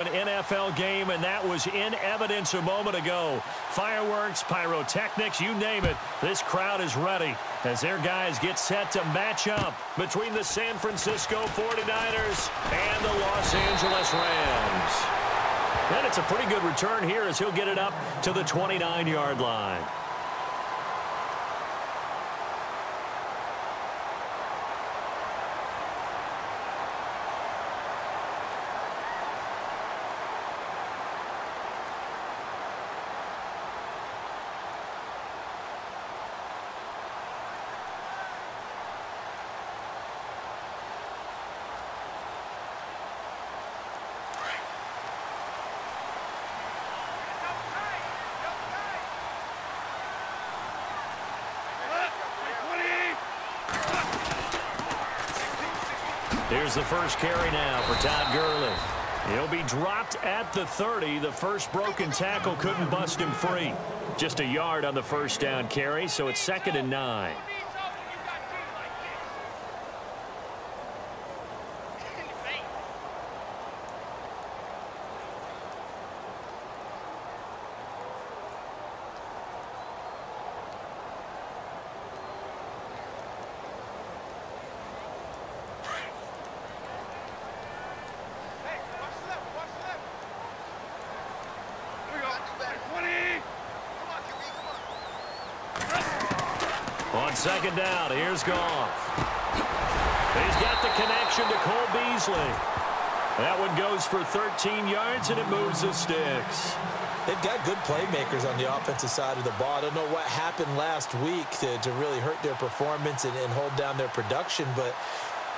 An NFL game, and that was in evidence a moment ago. Fireworks, pyrotechnics, you name it. This crowd is ready as their guys get set to match up between the San Francisco 49ers and the Los Angeles Rams. And it's a pretty good return here as he'll get it up to the 29-yard line. Here's the first carry now for Todd Gurley. He'll be dropped at the 30. The first broken tackle couldn't bust him free. Just a yard on the first down carry, so it's 2nd and 9. On 2nd down, here's Goff. He's got the connection to Cole Beasley. That one goes for 13 yards, and it moves the sticks. They've got good playmakers on the offensive side of the ball. I don't know what happened last week to really hurt their performance and hold down their production, but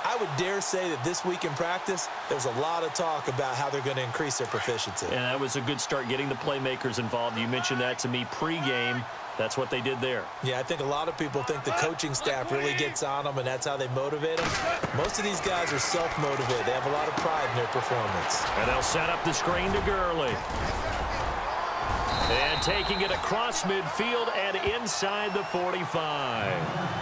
I would dare say that this week in practice, there's a lot of talk about how they're going to increase their proficiency. And that was a good start, getting the playmakers involved. You mentioned that to me pregame. That's what they did there. Yeah, I think a lot of people think the coaching staff really gets on them, and that's how they motivate them. Most of these guys are self-motivated. They have a lot of pride in their performance. And they'll set up the screen to Gurley. And taking it across midfield and inside the 45.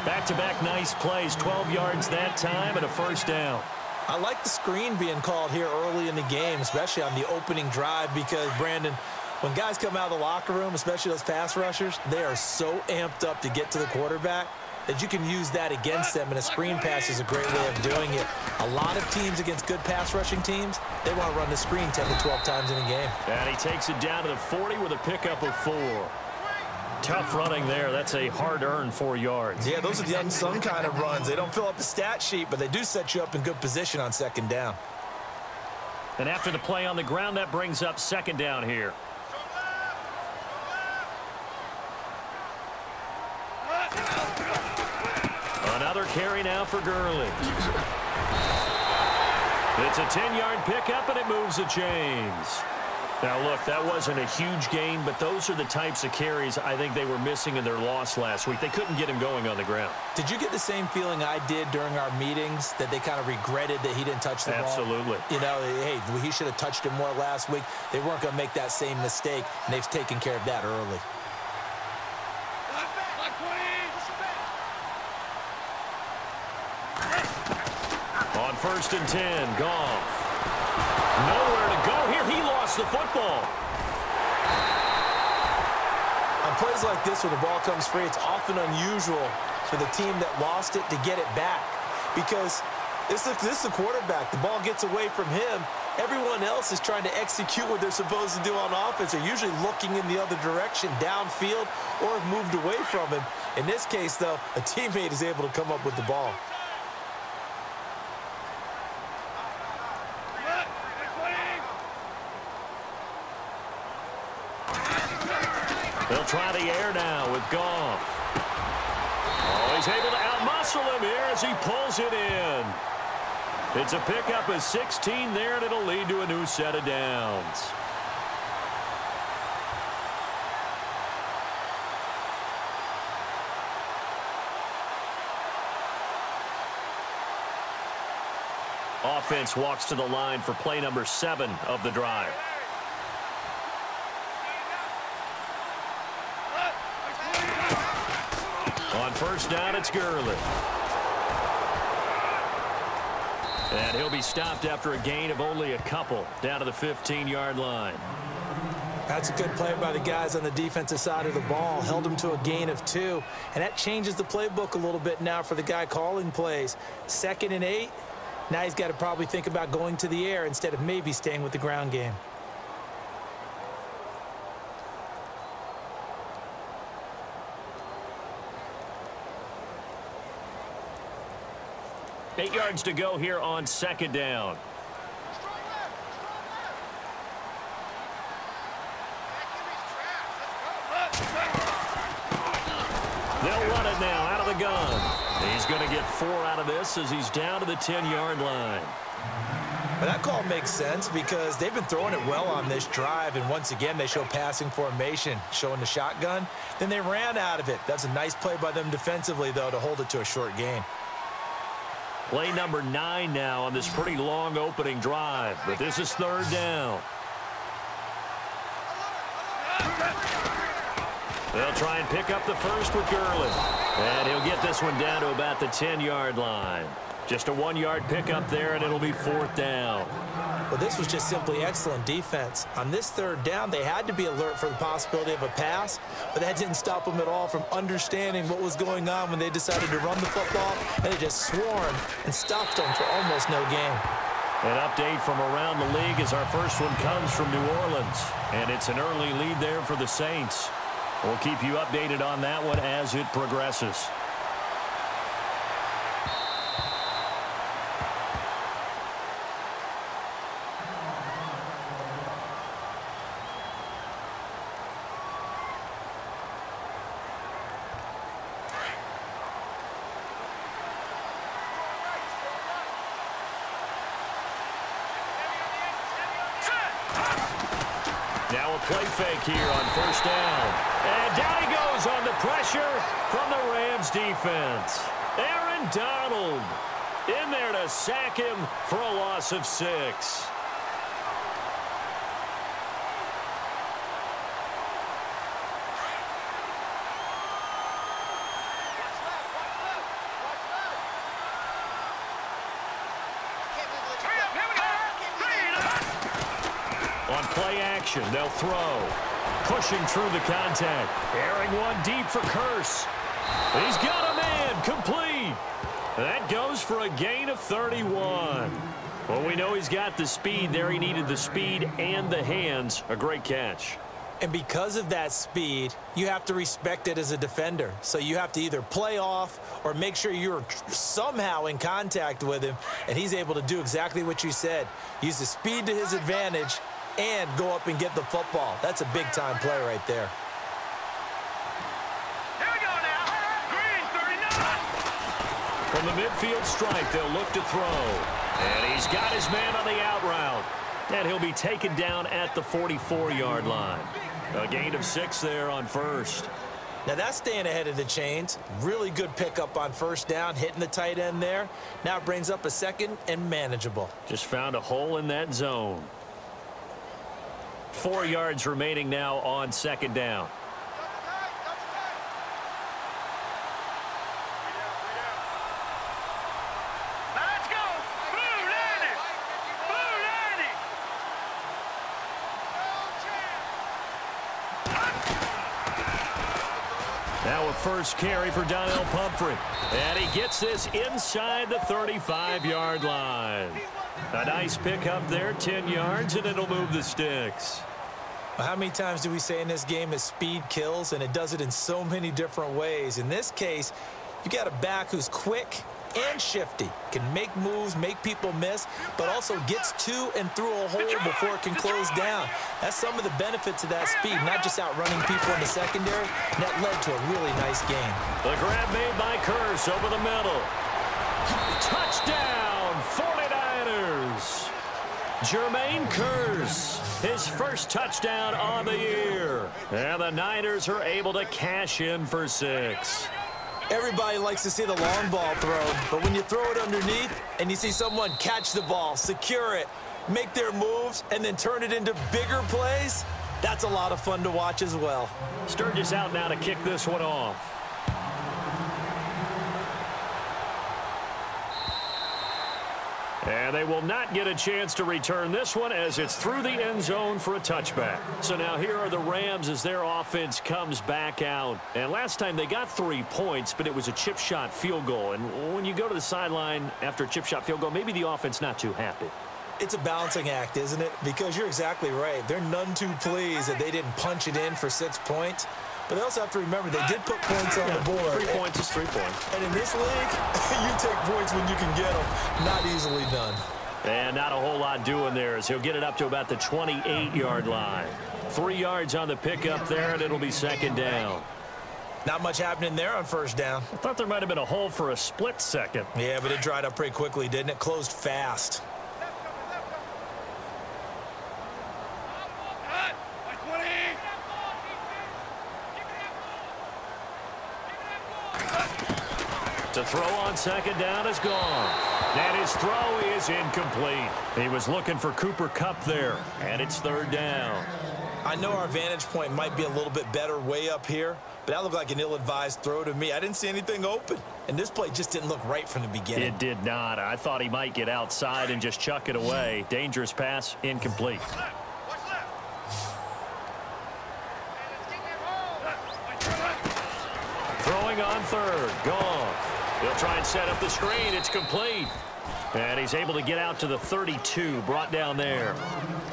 Back-to-back nice plays, 12 yards that time and a first down. I like the screen being called here early in the game, especially on the opening drive, because, Brandon, when guys come out of the locker room, especially those pass rushers, they are so amped up to get to the quarterback that you can use that against them, and a screen pass is a great way of doing it. A lot of teams against good pass rushing teams, they want to run the screen 10 to 12 times in a game. And he takes it down to the 40 with a pickup of 4. Tough running there. That's a hard-earned 4 yards. Yeah, those are the unsung kind of runs. They don't fill up the stat sheet, but they do set you up in good position on 2nd down. And after the play on the ground, that brings up 2nd down here. Another carry now for Gurley. It's a 10-yard pickup, and it moves the chains. Now, look, that wasn't a huge gain, but those are the types of carries I think they were missing in their loss last week. They couldn't get him going on the ground. Did you get the same feeling I did during our meetings, that they kind of regretted that he didn't touch the ball? Absolutely. You know, hey, he should have touched it more last week. They weren't going to make that same mistake, and they've taken care of that early. On 1st and 10, Goff. Nowhere to go here. He lost the football. On plays like this where the ball comes free, it's often unusual for the team that lost it to get it back, because this is the quarterback. The ball gets away from him. Everyone else is trying to execute what they're supposed to do on offense. They're usually looking in the other direction, downfield, or have moved away from him. In this case, though, a teammate is able to come up with the ball. They'll try the air now with Goff. Oh, he's able to outmuscle him here as he pulls it in. It's a pickup of 16 there, and it'll lead to a new set of downs. Offense walks to the line for play number 7 of the drive. On 1st down, it's Gurley. And he'll be stopped after a gain of only a couple down to the 15-yard line. That's a good play by the guys on the defensive side of the ball. Held him to a gain of 2. And that changes the playbook a little bit now for the guy calling plays. 2nd and 8. Now he's got to probably think about going to the air instead of maybe staying with the ground game. Eight yards to go here on 2nd down. They'll run it now out of the gun. He's going to get 4 out of this as he's down to the 10-yard line. Well, that call makes sense because they've been throwing it well on this drive, and once again they show passing formation, showing the shotgun. Then they ran out of it. That's a nice play by them defensively, though, to hold it to a short gain. Play number 9 now on this pretty long opening drive, but this is 3rd down. They'll try and pick up the first with Gurley. And he'll get this one down to about the 10-yard line. Just a 1-yard pickup there, and it'll be 4th down. Well, this was just simply excellent defense. On this 3rd down, they had to be alert for the possibility of a pass, but that didn't stop them at all from understanding what was going on when they decided to run the football, and they just swarmed and stopped them for almost no gain. An update from around the league as our first one comes from New Orleans, and it's an early lead there for the Saints. We'll keep you updated on that one as it progresses. Now a play fake here on 1st down. And down he goes on the pressure from the Rams defense. Aaron Donald in there to sack him for a loss of 6. On play action, they'll throw. Pushing through the contact. Airing one deep for Curse. He's got a man. Complete. That goes for a gain of 31. Well, we know he's got the speed there. He needed the speed and the hands. A great catch. And because of that speed, you have to respect it as a defender. So you have to either play off or make sure you're somehow in contact with him. And he's able to do exactly what you said. Use the speed to his advantage and go up and get the football. That's a big-time play right there. Here we go now. Green, 39. From the midfield stripe, they'll look to throw. And he's got his man on the out route. And he'll be taken down at the 44-yard line. A gain of 6 there on 1st. Now that's staying ahead of the chains. Really good pickup on 1st down, hitting the tight end there. Now it brings up a 2nd and manageable. Just found a hole in that zone. 4 yards remaining now on 2nd down. Let's go! Blue Danny! Blue Danny! Now a first carry for Donnell Pumphrey. And he gets this inside the 35-yard line. A nice pickup there, 10 yards, and it'll move the sticks. Well, how many times do we say in this game that speed kills, and it does it in so many different ways? In this case, you got a back who's quick and shifty, can make moves, make people miss, but also gets to and through a hole before it can close down. That's some of the benefits of that speed, not just outrunning people in the secondary, and that led to a really nice game. The grab made by Curse over the middle. Touchdown, 49ers. Jermaine Curse, his first touchdown on the year. And the Niners are able to cash in for 6. Everybody likes to see the long ball thrown, but when you throw it underneath and you see someone catch the ball, secure it, make their moves, and then turn it into bigger plays, that's a lot of fun to watch as well. Sturgis out now to kick this one off. And they will not get a chance to return this one as it's through the end zone for a touchback. So now here are the Rams as their offense comes back out. And last time they got 3 points, but it was a chip shot field goal. And when you go to the sideline after a chip shot field goal, maybe the offense not too happy. It's a balancing act, isn't it? Because you're exactly right. They're none too pleased that they didn't punch it in for 6 points. But they also have to remember they did put points on the board. 3 points is 3 points. And in this league, you take points when you can get them. Not easily done. And not a whole lot doing there as he'll get it up to about the 28-yard line. 3 yards on the pickup there, and it'll be second down. Not much happening there on first down. I thought there might have been a hole for a split second. Yeah, but it dried up pretty quickly, didn't it? Closed fast. To throw on second down is gone. And his throw is incomplete. He was looking for Cooper Kupp there, and it's third down. I know our vantage point might be a little bit better way up here, but that looked like an ill-advised throw to me. I didn't see anything open, and this play just didn't look right from the beginning. It did not. I thought he might get outside and just chuck it away. Dangerous pass, incomplete. Throwing on third, Goff. He'll try and set up the screen. It's complete. And he's able to get out to the 32, brought down there.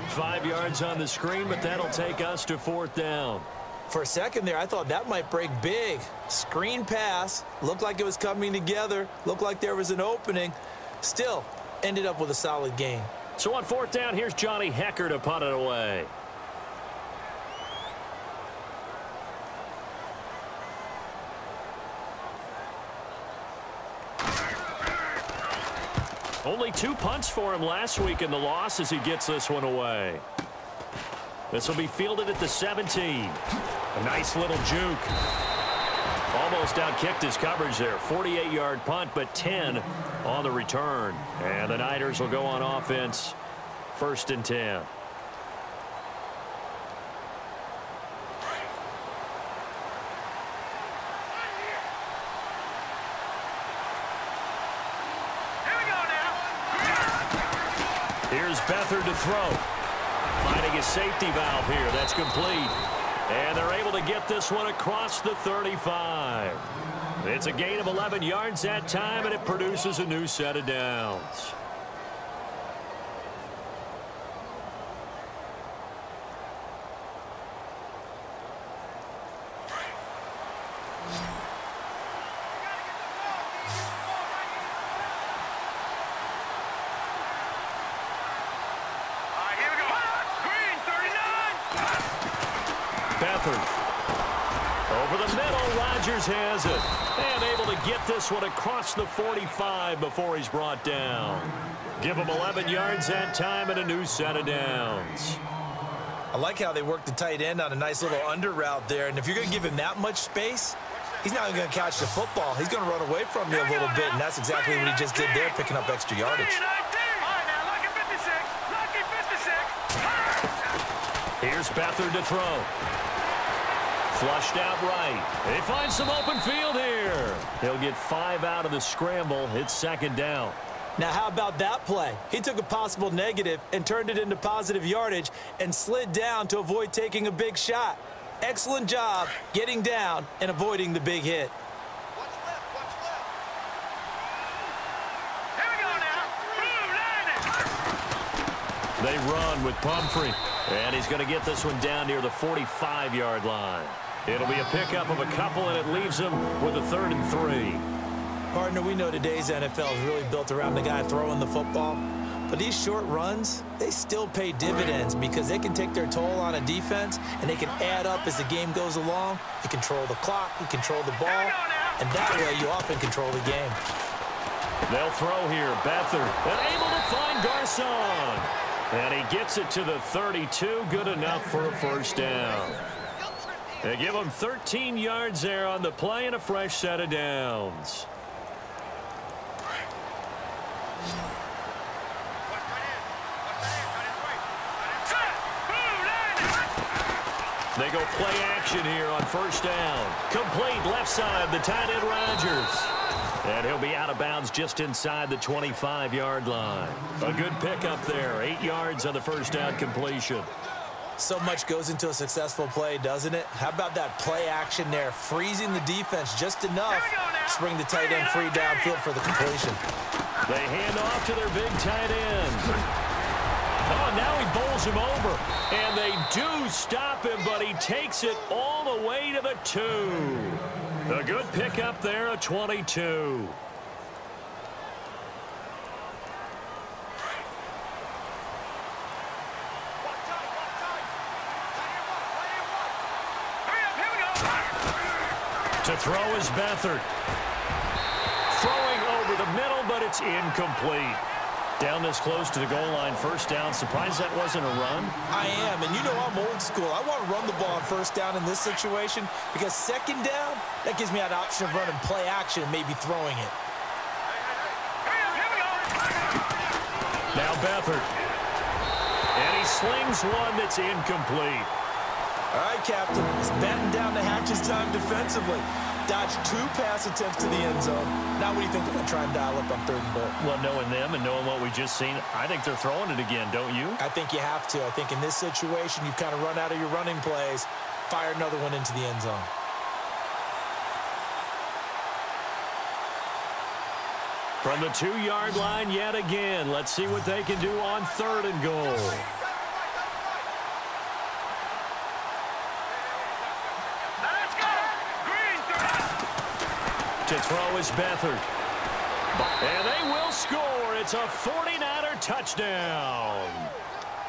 5 yards on the screen, but that'll take us to fourth down. For a second there, I thought that might break big. Screen pass. Looked like it was coming together. Looked like there was an opening. Still, ended up with a solid gain. So on fourth down, here's Johnny Hecker to punt it away. Only 2 punts for him last week in the loss as he gets this one away. This will be fielded at the 17. A nice little juke. Almost outkicked his coverage there. 48-yard punt, but 10 on the return. And the Niners will go on offense. First and 10. Here's Beathard to throw. Finding a safety valve here. That's complete. And they're able to get this one across the 35. It's a gain of 11 yards that time, and it produces a new set of downs. Over the middle, Rodgers has it. And able to get this one across the 45 before he's brought down. Give him 11 yards that time and a new set of downs. I like how they work the tight end on a nice little under route there. And if you're going to give him that much space, he's not going to catch the football. He's going to run away from you a little bit, and that's exactly what he just did there, picking up extra yardage. Here's Beathard to throw. Flushed out right. They find some open field here. He'll get 5 out of the scramble. It's second down. Now, how about that play? He took a possible negative and turned it into positive yardage and slid down to avoid taking a big shot. Excellent job getting down and avoiding the big hit. They run with Pumphrey. And he's going to get this one down near the 45-yard line. It'll be a pickup of a couple, and it leaves him with a 3rd and 3. Partner, we know today's NFL is really built around the guy throwing the football. But these short runs, they still pay dividends because they can take their toll on a defense, and they can add up as the game goes along. You control the clock, you control the ball, and that way you often control the game. They'll throw here. Beathard, and able to find Garcon. And he gets it to the 32. Good enough for a first down. They give him 13 yards there on the play and a fresh set of downs. They go play action here on first down. Complete left side, the tight end Rodgers. And he'll be out of bounds just inside the 25-yard line. A good pickup there. 8 yards on the first down completion. So much goes into a successful play, doesn't it? How about that play action there? Freezing the defense just enough to bring the tight end free downfield for the completion. They hand off to their big tight end. Oh, now he bowls him over. And they do stop him, but he takes it all the way to the 2. A good pickup there, a 22. To throw is Beathard. Throwing over the middle, but it's incomplete. Down this close to the goal line, first down. Surprised that wasn't a run? I am, and you know I'm old school. I want to run the ball on first down in this situation because second down, that gives me an option of running play action and maybe throwing it. Now Beathard. And he slings one that's incomplete. All right, Captain. It's batten down the hatches time defensively. Dodged 2 pass attempts to the end zone. Now what do you think they're going to try and dial up on 3rd and goal? Well, knowing them and knowing what we just seen, I think they're throwing it again, don't you? I think you have to. I think in this situation, you've kind of run out of your running plays. Fire another one into the end zone. From the 2-yard line yet again. Let's see what they can do on 3rd and goal. To throw is Beathard. And they will score. It's a 49er touchdown.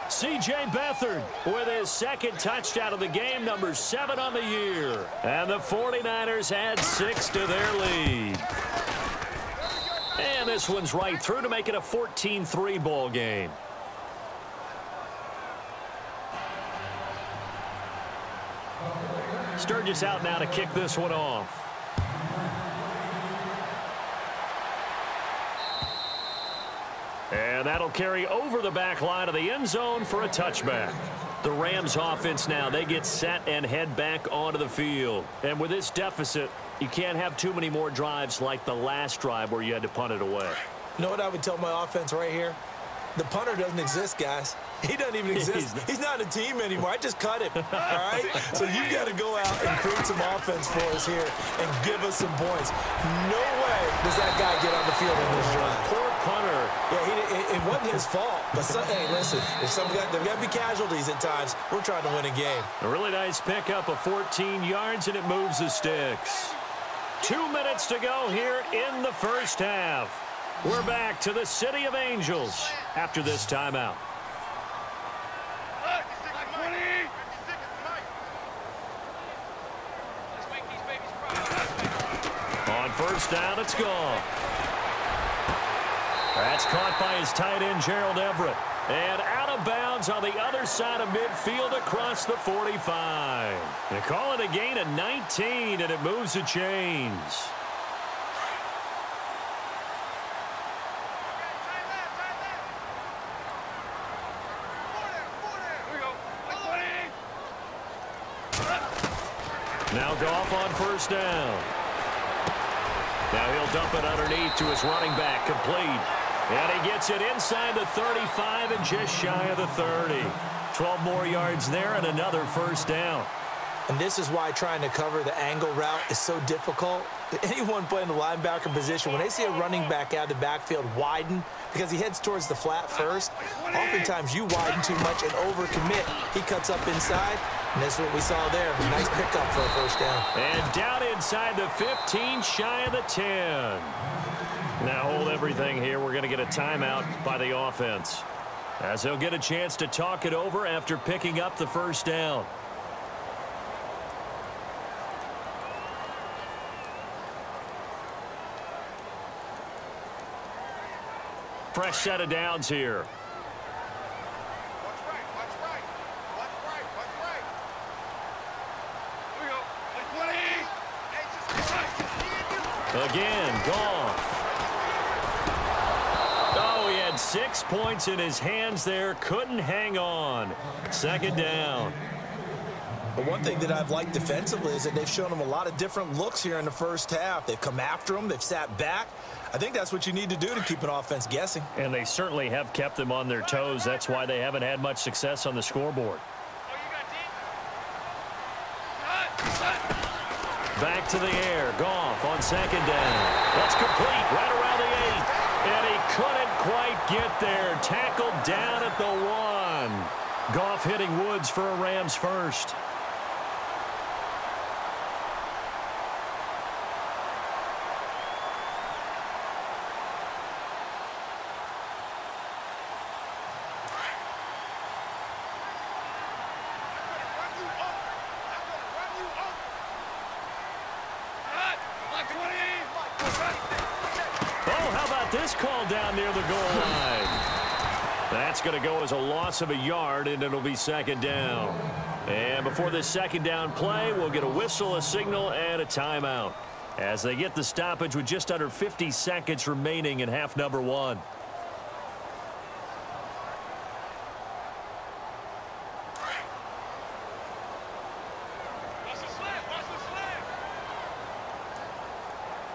C.J. Beathard with his 2nd touchdown of the game, number 7 on the year. And the 49ers add 6 to their lead. And this one's right through to make it a 14-3 ball game. Sturgis out now to kick this one off. And that'll carry over the back line of the end zone for a touchback. The Rams offense now, they get set and head back onto the field. And with this deficit, you can't have too many more drives like the last drive where you had to punt it away. You know what I would tell my offense right here? The punter doesn't exist, guys. He doesn't even exist. He's not a team anymore. I just cut him, all right? So you got to go out and create some offense for us here and give us some points. No way does that guy get on the field in this drive. Poor punter. Yeah, it wasn't his fault. But, hey, listen, there's got to be casualties at times. We're trying to win a game. A really nice pickup of 14 yards, and it moves the sticks. 2 minutes to go here in the first half. We're back to the City of Angels after this timeout. On first down, it's gone. That's caught by his tight end, Gerald Everett. And out of bounds on the other side of midfield across the 45. They call it a gain of 19, and it moves the chains. Now Goff on first down. Now he'll dump it underneath to his running back, complete. And he gets it inside the 35 and just shy of the 30. 12 more yards there and another first down. And this is why trying to cover the angle route is so difficult. Anyone playing the linebacker position, when they see a running back out of the backfield widen, because he heads towards the flat first, oftentimes you widen too much and overcommit. He cuts up inside, and that's what we saw there. A nice pickup for a first down. And down inside the 15, shy of the 10. Now hold everything here. We're going to get a timeout by the offense, as they'll get a chance to talk it over after picking up the first down. Fresh set of downs here. Again, Goff. Oh, he had 6 points in his hands there. Couldn't hang on. Second down. But one thing that I've liked defensively is that they've shown them a lot of different looks here in the first half. They've come after them. They've sat back. I think that's what you need to do to keep an offense guessing. And they certainly have kept them on their toes. That's why they haven't had much success on the scoreboard. Back to the air. Goff on second down. That's complete right around the 8. And he couldn't quite get there. Tackled down at the 1. Goff hitting Woods for a Rams first. This call down near the goal line. That's going to go as a loss of a yard, and it'll be second down. And before this second down play, we'll get a whistle, a signal, and a timeout as they get the stoppage with just under 50 seconds remaining in half number 1.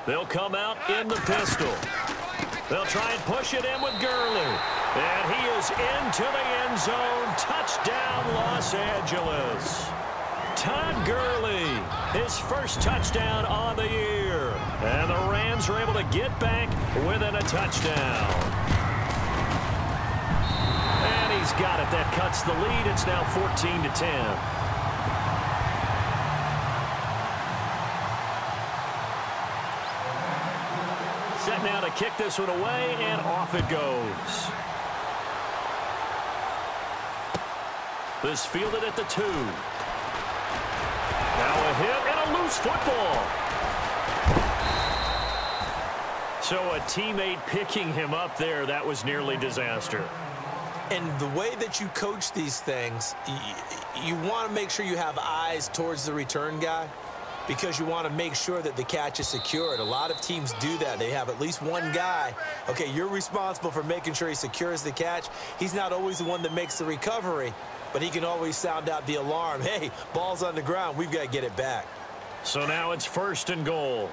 They'll come out in the pistol. They'll try and push it in with Gurley. And he is into the end zone. Touchdown, Los Angeles. Todd Gurley, his first touchdown on the year. And the Rams are able to get back within a touchdown. And he's got it. That cuts the lead. It's now 14-10. Set now to kick this one away, and off it goes. This fielded at the 2. Now a hit and a loose football. So a teammate picking him up there, that was nearly disaster. And the way that you coach these things, you want to make sure you have eyes towards the return guy, because you want to make sure that the catch is secured. A lot of teams do that. They have at least one guy. Okay, you're responsible for making sure he secures the catch. He's not always the one that makes the recovery, but he can always sound out the alarm. Hey, ball's on the ground. We've got to get it back. So now it's first and goal.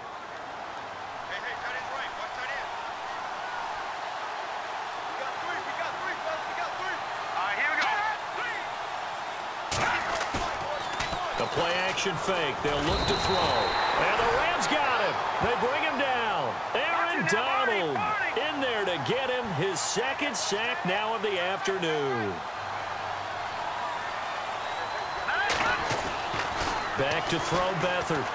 Play-action fake. They'll look to throw. And the Rams got him. They bring him down. Aaron Donald in there to get him his second sack now of the afternoon. Back to throw Beathard.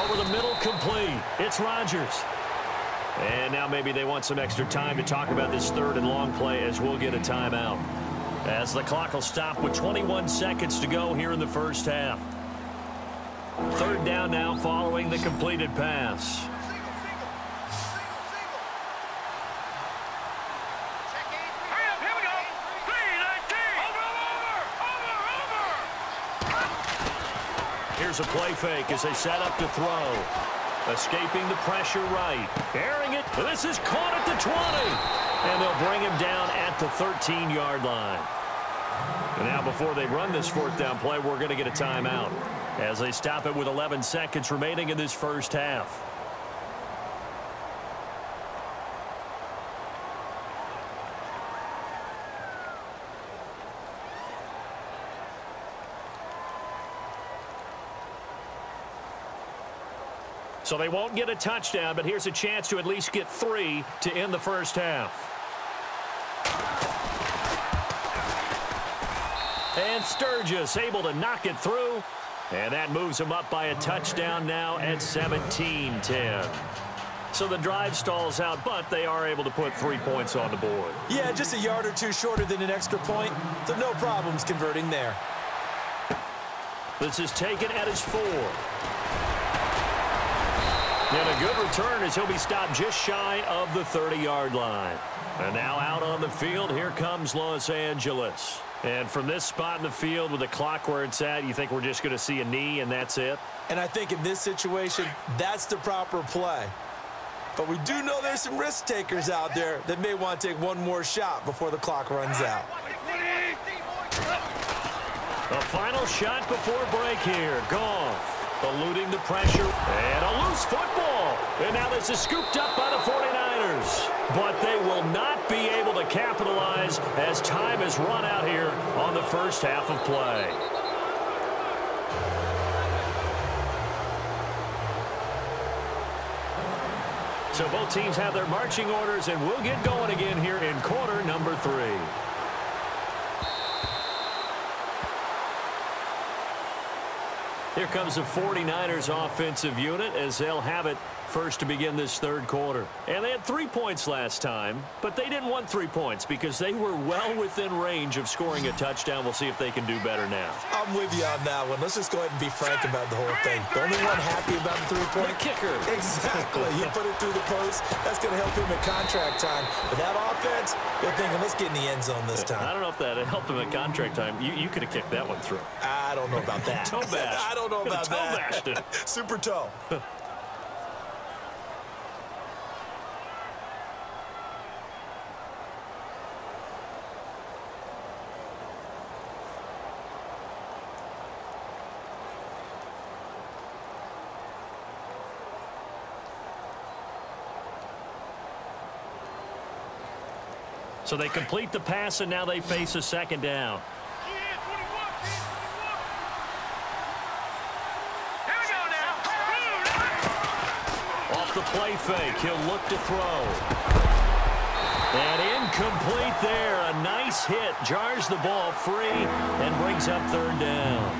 Over the middle, complete. It's Rodgers. And now maybe they want some extra time to talk about this third and long play as we'll get a timeout. As the clock will stop with 21 seconds to go here in the first half. Third down now following the completed pass. Here we go. 3-19. Over. Here's a play fake as they set up to throw. Escaping the pressure right. Airing it. This is caught at the 20. And they'll bring him down at the 13-yard line. And now before they run this fourth down play, we're going to get a timeout as they stop it with 11 seconds remaining in this first half. So they won't get a touchdown, but here's a chance to at least get 3 to end the first half. And Sturgis able to knock it through. And that moves them up by a touchdown now at 17-10. So the drive stalls out, but they are able to put 3 points on the board. Yeah, just a yard or two shorter than an extra point, so no problems converting there. This is taken at his 4. And a good return as he'll be stopped just shy of the 30-yard line. And now out on the field, here comes Los Angeles. And from this spot in the field with the clock where it's at, you think we're just going to see a knee and that's it? And I think in this situation, that's the proper play. But we do know there's some risk takers out there that may want to take one more shot before the clock runs out. A final shot before break here. Goff eluding the pressure. And a loose football. And now this is scooped up by the 49ers. But they will not be able to capitalize as time has run out here on the first half of play. So both teams have their marching orders, and we'll get going again here in quarter number 3. Here comes the 49ers offensive unit as they'll have it first to begin this third quarter. And they had 3 points last time, but they didn't want 3 points because they were well within range of scoring a touchdown. We'll see if they can do better now. I'm with you on that one. Let's just go ahead and be frank about the whole thing. The only one happy about the 3-point kicker. Exactly. You put it through the post. That's going to help him at contract time. But that offense, they're thinking, let's get in the end zone this time. I don't know if that helped him at contract time. You could have kicked that one through. I don't know about that. Toe bash. I don't know about that. Toe bashed it. Super toe. So they complete the pass, and now they face a second down. Off the play fake, he'll look to throw. And incomplete there. A nice hit. Jars the ball free and brings up third down.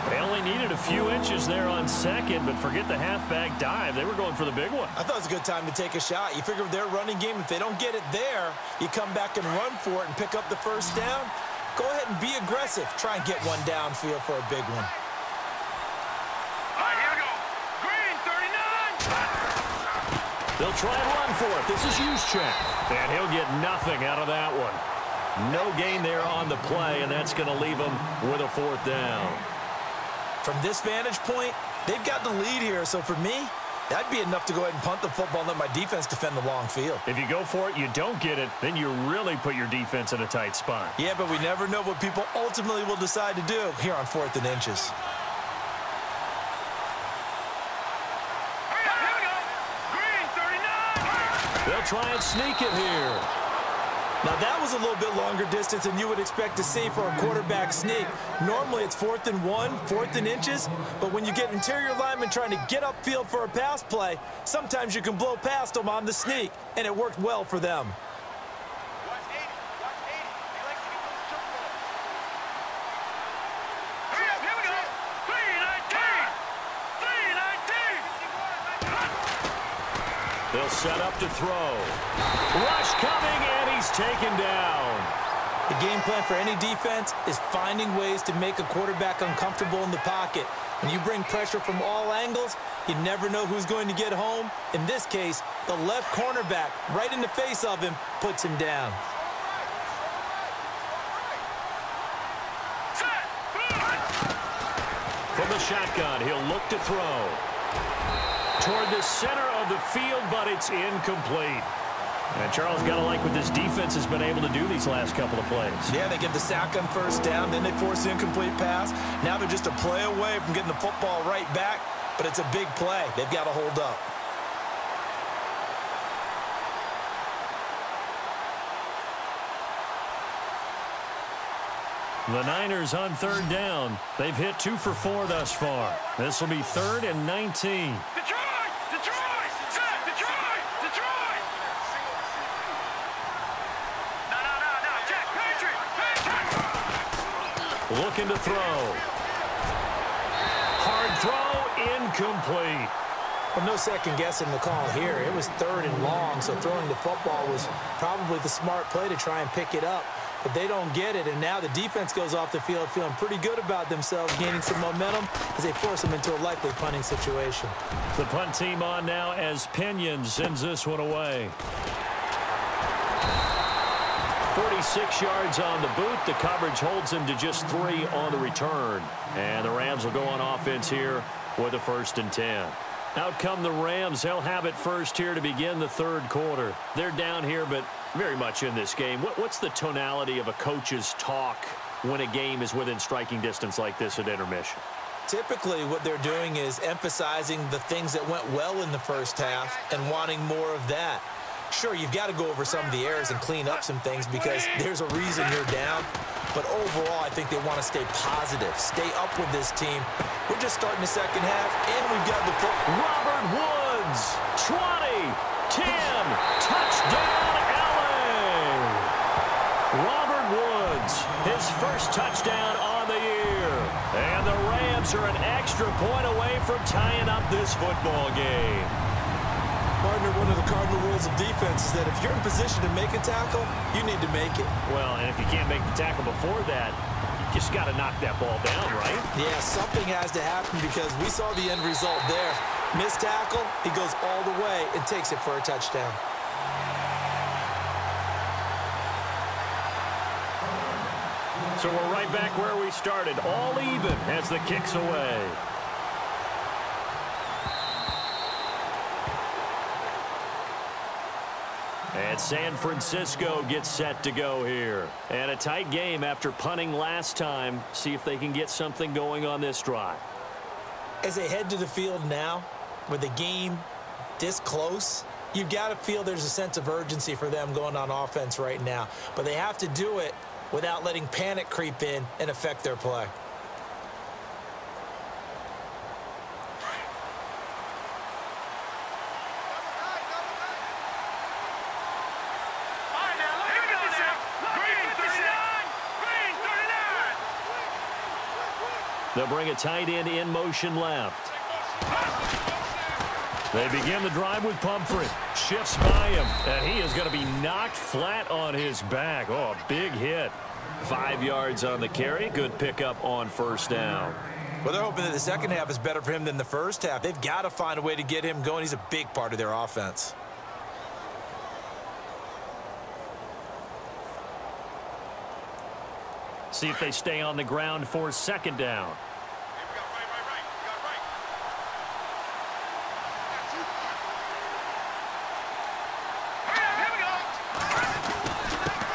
They only needed a few inches there on second, but forget the halfback dive. They were going for the big one. I thought it was a good time to take a shot. You figure with their running game, if they don't get it there, you come back and run for it and pick up the first down. Go ahead and be aggressive. Try and get one downfield for a big one. All right, here we go. Green, 39. They'll try and run for it. This is Juszczyk. And he'll get nothing out of that one. No gain there on the play, and that's going to leave him with a fourth down. From this vantage point, they've got the lead here. So for me, that'd be enough to go ahead and punt the football and let my defense defend the long field. If you go for it, you don't get it, then you really put your defense in a tight spot. Yeah, but we never know what people ultimately will decide to do here on 4th and inches. Hurry up, here we go. Green, 39. They'll try and sneak it here. Now, that was a little bit longer distance than you would expect to see for a quarterback sneak. Normally, it's 4th and 1, 4th and inches, but when you get interior linemen trying to get upfield for a pass play, sometimes you can blow past them on the sneak, and it worked well for them. Watch 80. Watch 80. He likes to get those jump balls. Hurry up, here we go. 3-19. 3-19. They'll set up to throw. Rush coming, and he's taken down. The game plan for any defense is finding ways to make a quarterback uncomfortable in the pocket. When you bring pressure from all angles, you never know who's going to get home. In this case, the left cornerback, right in the face of him, puts him down. From the shotgun, he'll look to throw. Toward the center of the field, but it's incomplete. And Charles got to like what this defense has been able to do these last couple of plays. Yeah, they get the sack on first down, then they force the incomplete pass. Now they're just a play away from getting the football right back, but it's a big play. They've got to hold up. The Niners on third down. They've hit 2 for 4 thus far. This will be 3rd and 19. Detroit! Detroit! Set! Detroit! Detroit! No. Jack, Patriot! Patriot! Looking to throw. Hard throw, incomplete. Well, no second guessing the call here. It was 3rd and long, so throwing the football was probably the smart play to try and pick it up. But they don't get it, and now the defense goes off the field feeling pretty good about themselves, gaining some momentum as they force them into a likely punting situation. The punt team on now as Pinion sends this one away. 46 yards on the boot. The coverage holds him to just 3 on the return. And the Rams will go on offense here with a 1st and 10. Out come the Rams. They'll have it first here to begin the third quarter. They're down here, but very much in this game. What's the tonality of a coach's talk when a game is within striking distance like this at intermission? Typically, what they're doing is emphasizing the things that went well in the first half and wanting more of that. Sure, you've got to go over some of the errors and clean up some things because there's a reason you're down. But overall, I think they want to stay positive, stay up with this team. We're just starting the second half, and we've got the Robert Woods, 20, 10, touchdown, LA. Robert Woods, his first touchdown on the year. And the Rams are an extra point away from tying up this football game. Partner, one of the cardinal rules of defense is that if you're in position to make a tackle, you need to make it. Well, and if you can't make the tackle before that, you just got to knock that ball down, right? Yeah, something has to happen because we saw the end result there. Missed tackle, he goes all the way and takes it for a touchdown. So we're right back where we started, all even as the kick's away. And San Francisco gets set to go here. And a tight game after punting last time. See if they can get something going on this drive. As they head to the field now, with the game this close, you've got to feel there's a sense of urgency for them going on offense right now. But they have to do it without letting panic creep in and affect their play. They'll bring a tight end in motion left. They begin the drive with Pumphrey. Shifts by him, and he is going to be knocked flat on his back. Oh, a big hit. 5 yards on the carry. Good pickup on first down. Well, they're hoping that the second half is better for him than the first half. They've got to find a way to get him going. He's a big part of their offense. See if they stay on the ground for second down.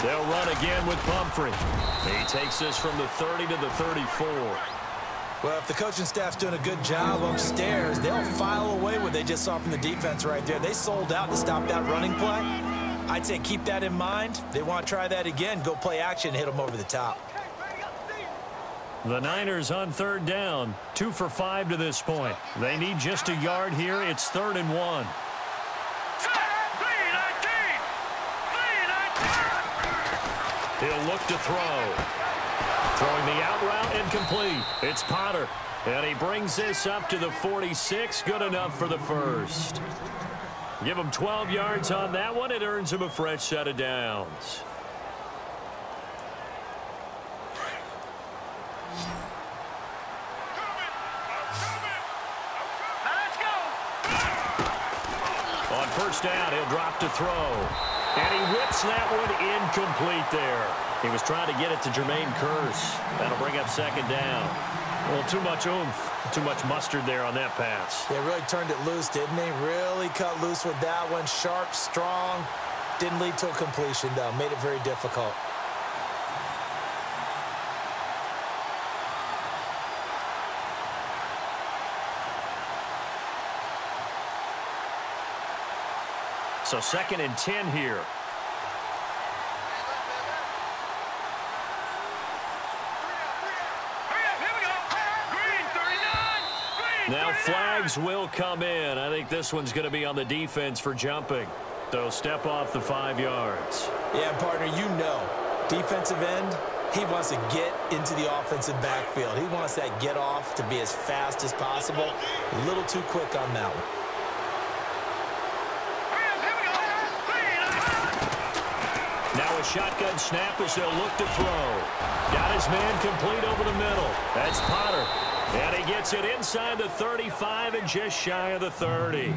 They'll run again with Pumphrey. He takes this from the 30 to the 34. Well, if the coaching staff's doing a good job upstairs, they'll file away what they just saw from the defense right there. They sold out to stop that running play. I'd say keep that in mind. They want to try that again. Go play action, hit them over the top. The Niners on third down, 2 for 5 to this point. They need just a yard here. It's 3rd and 1. He'll look to throw. Throwing the out route incomplete. It's Potter. And he brings this up to the 46. Good enough for the first. Give him 12 yards on that one. It earns him a fresh set of downs. On first down, he'll drop to throw. And he whips that one incomplete there. He was trying to get it to Jermaine Kearse. That'll bring up second down. Well, too much oomph, too much mustard there on that pass. They really turned it loose, didn't they? Really cut loose with that one. Sharp, strong. Didn't lead to a completion, though. Made it very difficult. So 2nd and 10 here. Now flags will come in. I think this one's going to be on the defense for jumping. So step off the 5 yards. Yeah, partner, you know, defensive end, he wants to get into the offensive backfield. He wants that get off to be as fast as possible. A little too quick on that one. Now a shotgun snap as they'll look to throw. Got his man complete over the middle. That's Potter. And he gets it inside the 35 and just shy of the 30.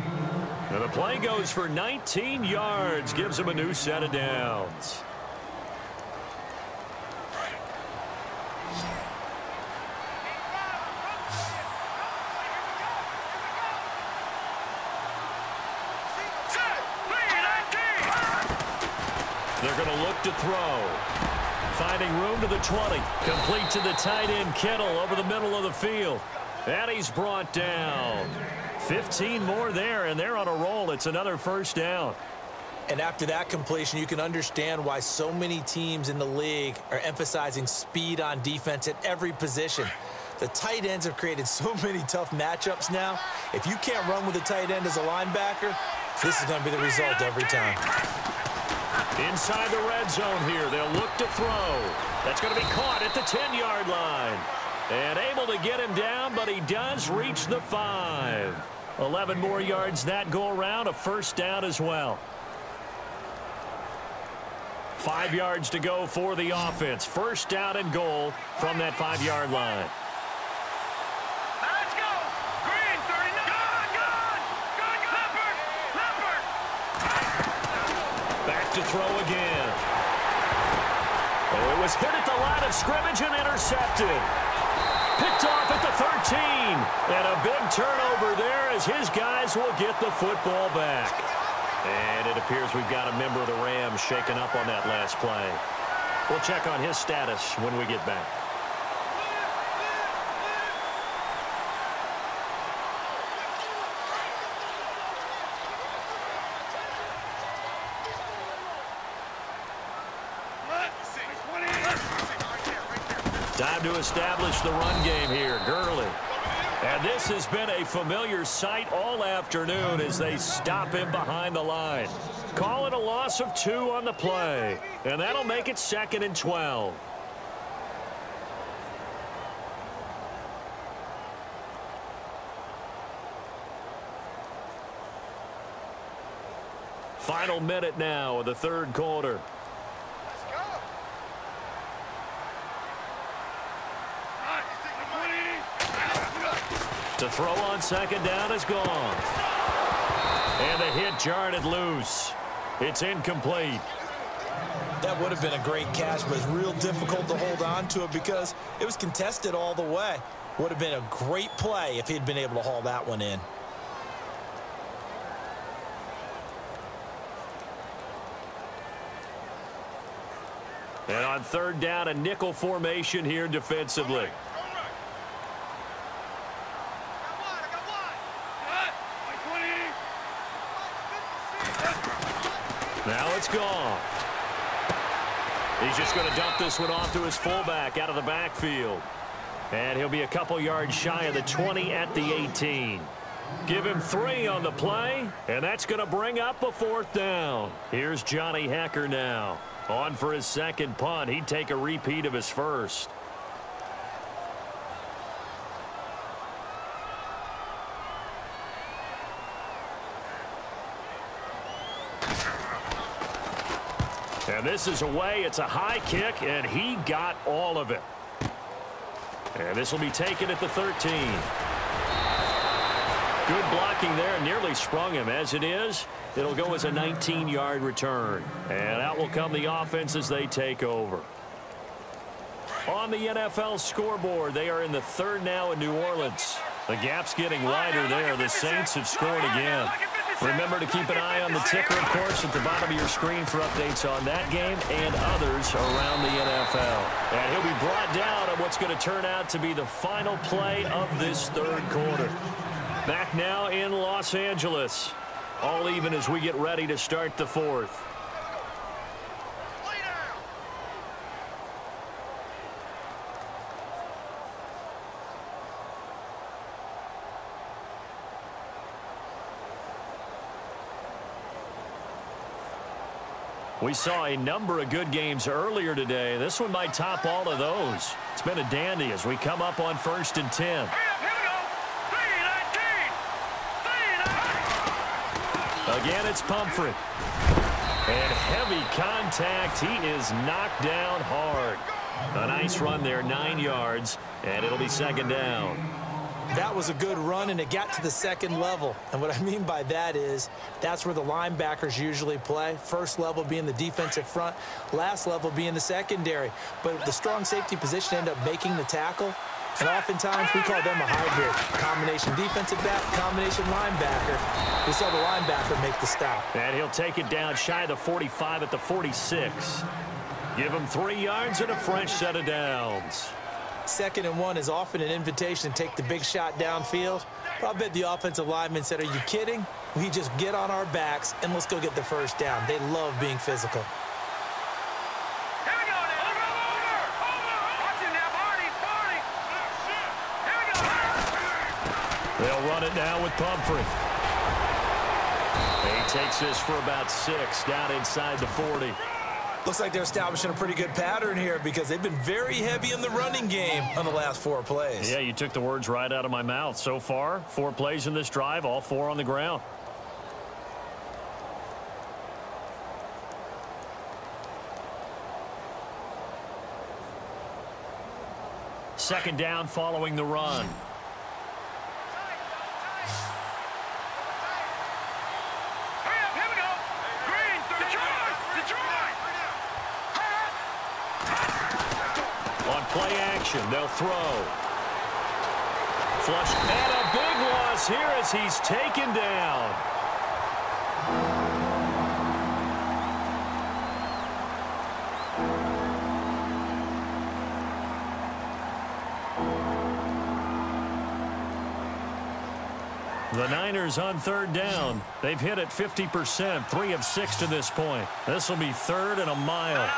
Now the play goes for 19 yards. Gives him a new set of downs. They're going to look to throw. Finding room to the 20. Complete to the tight end, Kittle, over the middle of the field. And he's brought down. 15 more there, and they're on a roll. It's another first down. And after that completion, you can understand why so many teams in the league are emphasizing speed on defense at every position. The tight ends have created so many tough matchups now. If you can't run with a tight end as a linebacker, this is going to be the result every time. Inside the red zone here, they'll look to throw. That's going to be caught at the 10-yard line. And able to get him down, but he does reach the 5. 11 more yards that go around, a first down as well. 5 yards to go for the offense. First down and goal from that 5-yard line. Let's go! Green, 39! Good! Leopard! Back to throw again. Oh, it was hit at the line of scrimmage and intercepted. Picked off at the 13. And a big turnover there as his guys will get the football back. And it appears we've got a member of the Rams shaken up on that last play. We'll check on his status when we get back. Time to establish the run game here. Gurley. And this has been a familiar sight all afternoon as they stop him behind the line. Call it a loss of 2 on the play. And that'll make it 2nd and 12. Final minute now of the third quarter. To throw on second down is gone. And the hit jarred it loose. It's incomplete. That would have been a great catch, but it's real difficult to hold on to it because it was contested all the way. Would have been a great play if he'd been able to haul that one in. And on third down, a nickel formation here defensively. Now it's gone. He's just going to dump this one off to his fullback out of the backfield. And he'll be a couple yards shy of the 20 at the 18. Give him 3 on the play, and that's going to bring up a 4th down. Here's Johnny Hecker now. On for his second punt. He'd take a repeat of his first. And this is away. It's a high kick, and he got all of it. And this will be taken at the 13. Good blocking there. Nearly sprung him. As it is, it'll go as a 19-yard return. And out will come the offense as they take over. On the NFL scoreboard, they are in the third now in New Orleans. The gap's getting wider there. The Saints have scored again. Remember to keep an eye on the ticker, of course, at the bottom of your screen for updates on that game and others around the NFL. And he'll be brought down on what's going to turn out to be the final play of this third quarter. Back now in Los Angeles. All even as we get ready to start the fourth. We saw a number of good games earlier today. This one might top all of those. It's been a dandy as we come up on 1st and 10. Again, it's Pumphrey. And heavy contact. He is knocked down hard. A nice run there, 9 yards, and it'll be 2nd down. That was a good run, and it got to the second level. And what I mean by that is that's where the linebackers usually play. First level being the defensive front, last level being the secondary. But the strong safety position ended up making the tackle. And oftentimes we call them a hybrid. Combination defensive back, combination linebacker. We saw the linebacker make the stop. And he'll take it down shy of the 45 at the 46. Give him 3 yards and a fresh set of downs. 2nd and 1 is often an invitation to take the big shot downfield. But I bet the offensive lineman said, are you kidding? We just get on our backs and let's go get the first down. They love being physical. Here we go now. Over. Watch him now, Barney. Here we go. They'll run it now with Pumphrey. He takes this for about 6 down inside the 40. Looks like they're establishing a pretty good pattern here because they've been very heavy in the running game on the last 4 plays. Yeah, you took the words right out of my mouth. So far, 4 plays in this drive, all 4 on the ground. Second down following the run. Play action, they'll throw. Flush, and a big loss here as he's taken down. The Niners on 3rd down. They've hit it 50%, 3 of 6 to this point. This will be 3rd and a mile.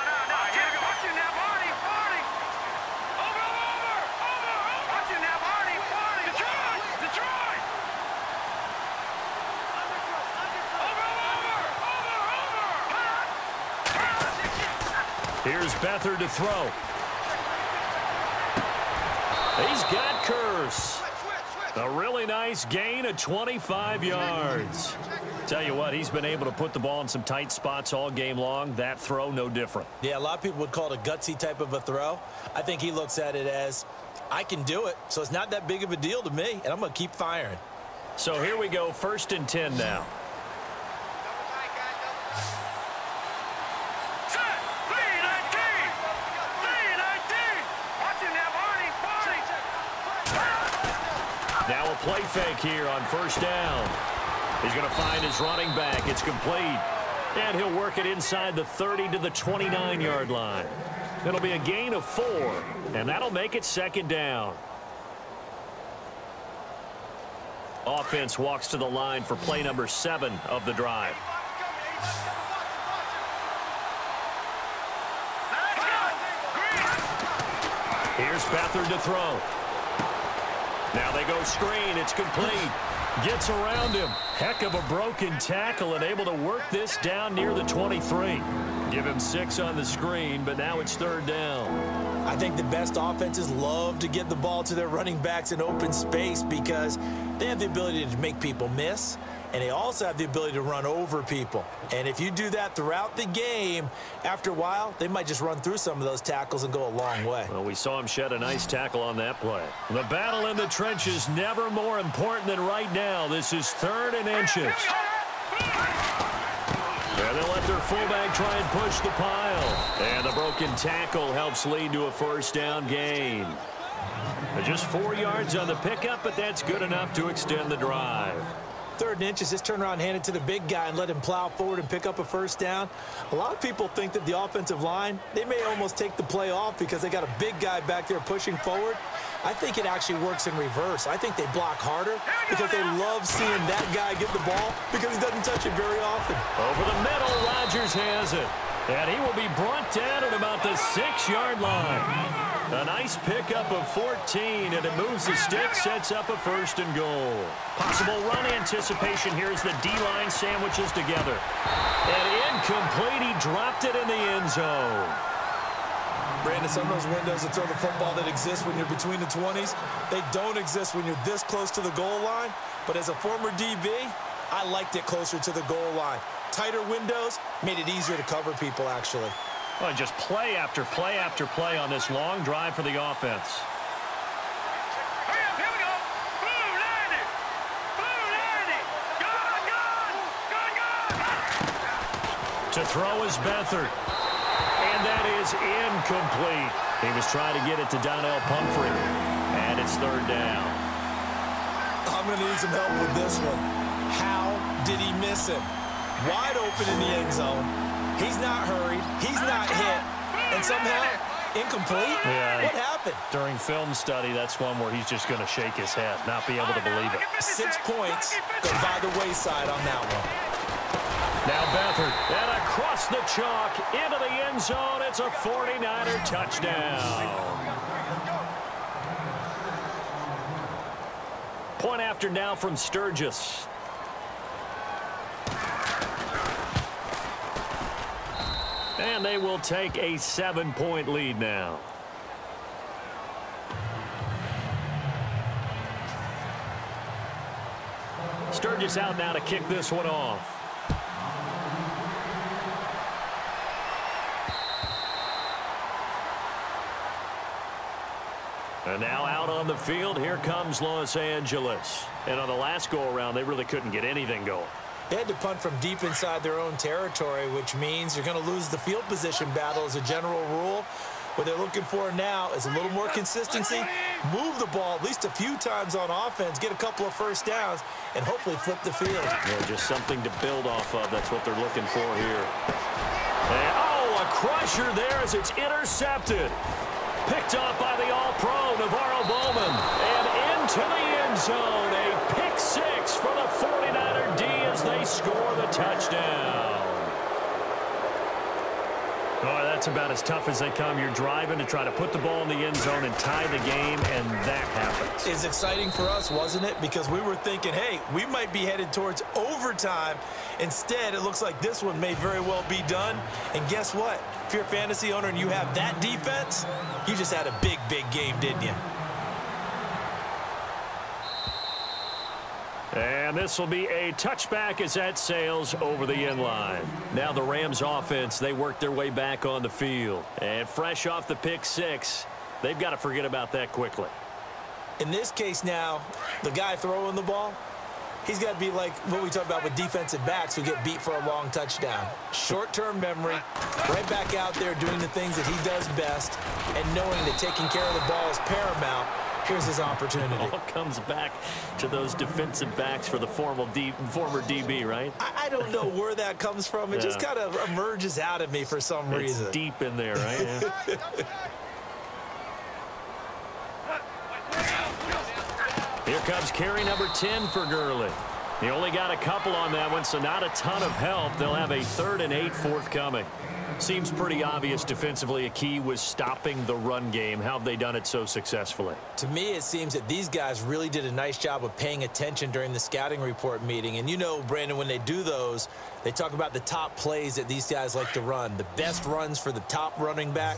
Here's Beathard to throw. He's got Curse. A really nice gain of 25 yards. Tell you what, he's been able to put the ball in some tight spots all game long. That throw, no different. Yeah, a lot of people would call it a gutsy type of a throw. I think he looks at it as, I can do it, so it's not that big of a deal to me, and I'm going to keep firing. So here we go, 1st and 10 now. Now a play fake here on 1st down. He's going to find his running back. It's complete. And he'll work it inside the 30 to the 29-yard line. It'll be a gain of 4, and that'll make it 2nd down. Offense walks to the line for play number 7 of the drive. Here's Beathard to throw. Now they go screen. It's complete. Gets around him. Heck of a broken tackle and able to work this down near the 23. Give him 6 on the screen, but now it's 3rd down. I think the best offenses love to get the ball to their running backs in open space because they have the ability to make people miss, and they also have the ability to run over people. And if you do that throughout the game, after a while, they might just run through some of those tackles and go a long way. Well, we saw him shed a nice tackle on that play. The battle in the trenches never more important than right now. This is 3rd and inches. And they'll let their fullback try and push the pile. And the broken tackle helps lead to a 1st down gain. Just 4 yards on the pickup, but that's good enough to extend the drive. 3rd and inches, just turn around and hand it to the big guy and let him plow forward and pick up a 1st down. A lot of people think that the offensive line, they may almost take the play off because they got a big guy back there pushing forward. I think it actually works in reverse. I think they block harder because they love seeing that guy get the ball because he doesn't touch it very often. Over the middle, Rodgers has it. And he will be brought down at about the 6-yard line. A nice pickup of 14, and it moves the stick, sets up a 1st and goal. Possible run anticipation here as the D-line sandwiches together. And incomplete, he dropped it in the end zone. Brandon, some of those windows to throw the football that exist when you're between the 20s, they don't exist when you're this close to the goal line. But as a former DB, I liked it closer to the goal line. Tighter windows made it easier to cover people, actually. Well, just play after play after play on this long drive for the offense. Here we go. Blue 90. Blue 90. Gun. To throw is Beathard. And that is incomplete. He was trying to get it to Donnell Pumphrey. And it's 3rd down. I'm going to need some help with this one. How did he miss him? Wide open in the end zone. He's not hurried. He's not hit. and somehow incomplete? Yeah. What happened? During film study, that's one where he's just going to shake his head, not be able to believe it. 6 points go by the wayside on that one. Now Beathard, and across the chalk, into the end zone. It's a 49er touchdown. Point after now from Sturgis. And they will take a 7-point lead now. Sturgis out now to kick this one off. And now out on the field, here comes Los Angeles. And on the last go-around, they really couldn't get anything going. They had to punt from deep inside their own territory, which means you're going to lose the field position battle as a general rule. What they're looking for now is a little more consistency, move the ball at least a few times on offense, get a couple of first downs, and hopefully flip the field. Yeah, just something to build off of. That's what they're looking for here. And, oh, a crusher there as it's intercepted. Picked off by the All-Pro, Navarro Bowman. And into the end zone. A pick six for the 49er D as they score the touchdown. Oh, that's about as tough as they come. You're driving to try to put the ball in the end zone and tie the game, and that happens. It's exciting for us, wasn't it? Because we were thinking, hey, we might be headed towards overtime. Instead, it looks like this one may very well be done. And guess what? If you're a fantasy owner and you have that defense, you just had a big, big game, didn't you? And this will be a touchback as that sails over the end line. Now the Rams offense, they work their way back on the field. And fresh off the pick six, they've got to forget about that quickly. In this case now, the guy throwing the ball, he's got to be like what we talk about with defensive backs who get beat for a long touchdown. Short-term memory, right back out there doing the things that he does best, and knowing that taking care of the ball is paramount. Here's his opportunity. It all comes back to those defensive backs for the former DB, right? I don't know where that comes from. It just kind of emerges out of me for some reason. It's deep in there, right? Yeah. Here comes carry number 10 for Gurley. He only got a couple on that one, so not a ton of help. They'll have a 3rd and 8 forthcoming. Seems pretty obvious defensively a key was stopping the run game. How have they done it so successfully? To me, it seems that these guys really did a nice job of paying attention during the scouting report meeting. And you know, Brandon, when they do those, they talk about the top plays that these guys like to run. The best runs for the top running back,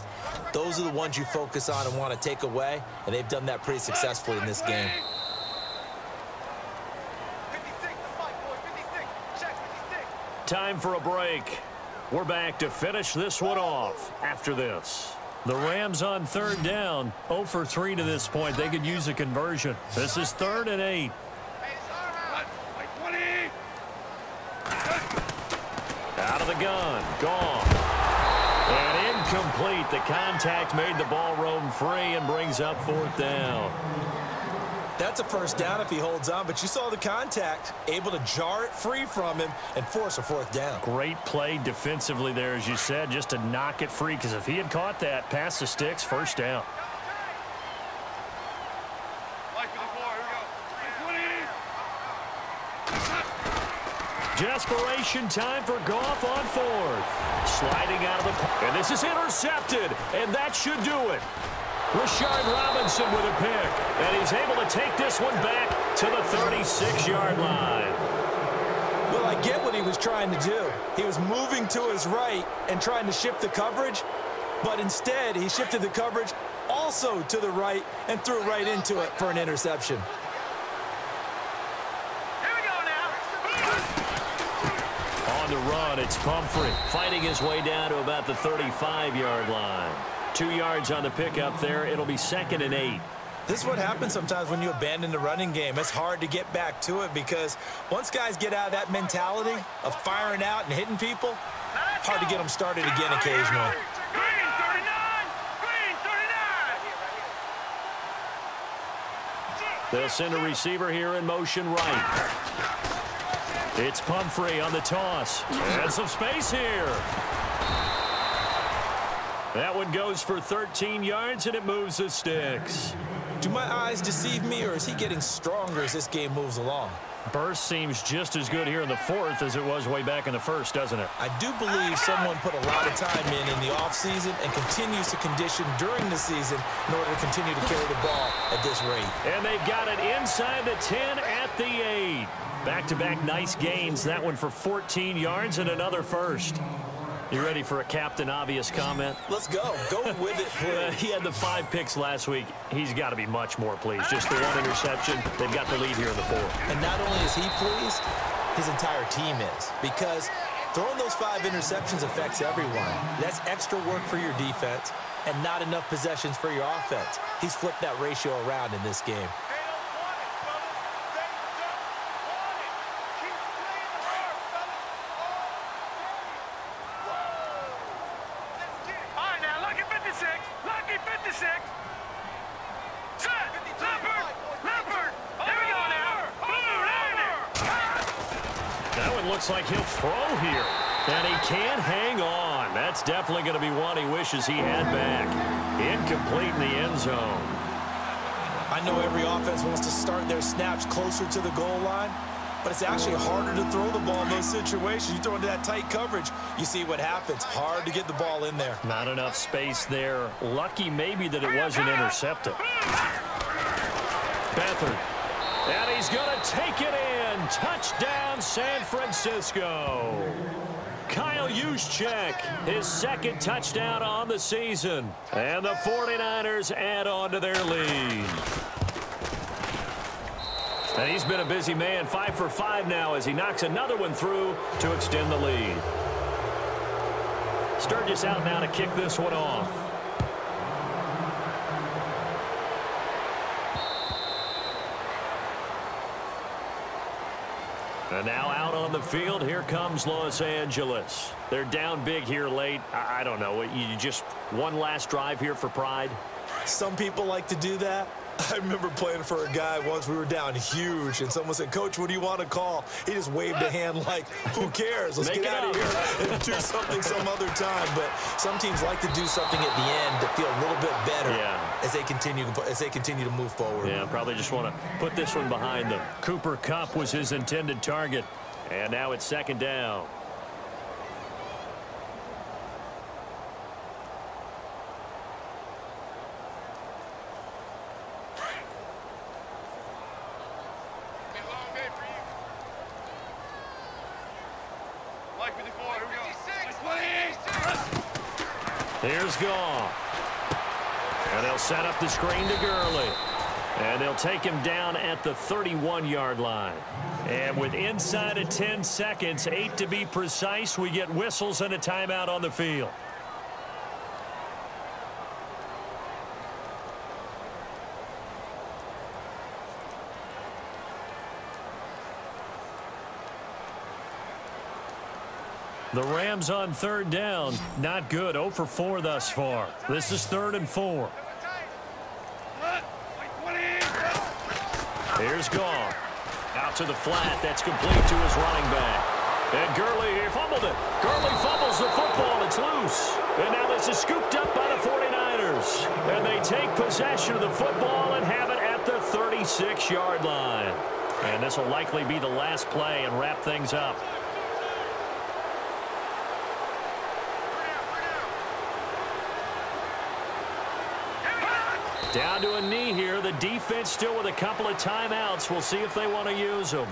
those are the ones you focus on and want to take away. And they've done that pretty successfully in this game. 56, the fight, boy, 56. Check 56. Time for a break. We're back to finish this one off after this. The Rams on 3rd down, 0 for 3 to this point. They could use a conversion. This is 3rd and 8. Out of the gun, gone. And incomplete. The contact made the ball roam free and brings up 4th down. That's a first down if he holds on, but you saw the contact, able to jar it free from him and force a 4th down. Great play defensively there, as you said, just to knock it free, because if he had caught that, past the sticks, 1st down. Desperation time for Goff on 4th. Sliding out of the pocket. And this is intercepted, and that should do it. Rashard Robinson with a pick, and he's able to take this one back to the 36-yard line. Well, I get what he was trying to do. He was moving to his right and trying to shift the coverage, but instead he shifted the coverage also to the right and threw right into it for an interception. Here we go now. On the run, it's Pumphrey fighting his way down to about the 35-yard line. 2 yards on the pickup there. It'll be 2nd and 8. This is what happens sometimes when you abandon the running game. It's hard to get back to it because once guys get out of that mentality of firing out and hitting people, it's hard to get them started again occasionally. Green 39. Green 39. They'll send a receiver here in motion right. It's Pumphrey on the toss. And some space here. That one goes for 13 yards, and it moves the sticks. Do my eyes deceive me, or is he getting stronger as this game moves along? Burst seems just as good here in the fourth as it was way back in the first, doesn't it? I do believe someone put a lot of time in the offseason and continues to condition during the season in order to continue to carry the ball at this rate. And they've got it inside the 10 at the 8. Back-to-back nice gains. That one for 14 yards and another first. You ready for a Captain Obvious comment? Let's go. Go with it, please. He had the 5 picks last week. He's got to be much more pleased. Just the 1 interception. They've got the lead here in the fourth. And not only is he pleased, his entire team is. Because throwing those 5 interceptions affects everyone. That's extra work for your defense and not enough possessions for your offense. He's flipped that ratio around in this game. Looks like he'll throw here. And he can't hang on. That's definitely going to be one he wishes he had back. Incomplete in the end zone. I know every offense wants to start their snaps closer to the goal line, but it's actually harder to throw the ball in those situations. You throw into that tight coverage, you see what happens. Hard to get the ball in there. Not enough space there. Lucky maybe that it wasn't intercepted. Beathard. And he's going to take it in. Touchdown, San Francisco. Kyle Juszczyk, his second touchdown on the season. And the 49ers add on to their lead. And he's been a busy man, 5 for 5 now as he knocks another one through to extend the lead. Sturgis out now to kick this one off. And now out on the field, here comes Los Angeles. They're down big here late. I don't know. You just one last drive here for pride? Some people like to do that. I remember playing for a guy once. We were down huge, and someone said, "Coach, what do you want to call?" He just waved a hand like, who cares? Let's get out of here and do something some other time. But some teams like to do something at the end to feel a little bit better as they continue to move forward. Yeah, probably just want to put this one behind them. Cooper Kupp was his intended target, and now it's second down. Here's Goff. And they'll set up the screen to Gurley. And they'll take him down at the 31-yard line. And with inside of 10 seconds, 8 to be precise, we get whistles and a timeout on the field. The Rams on third down. Not good. 0 for 4 thus far. This is 3rd and 4. Here's Goff. Out to the flat. That's complete to his running back. And Gurley here fumbled it. Gurley fumbles the football. It's loose. And now this is scooped up by the 49ers. And they take possession of the football and have it at the 36-yard line. And this will likely be the last play and wrap things up. Down to a knee here. The defense still with a couple of timeouts. We'll see if they want to use them.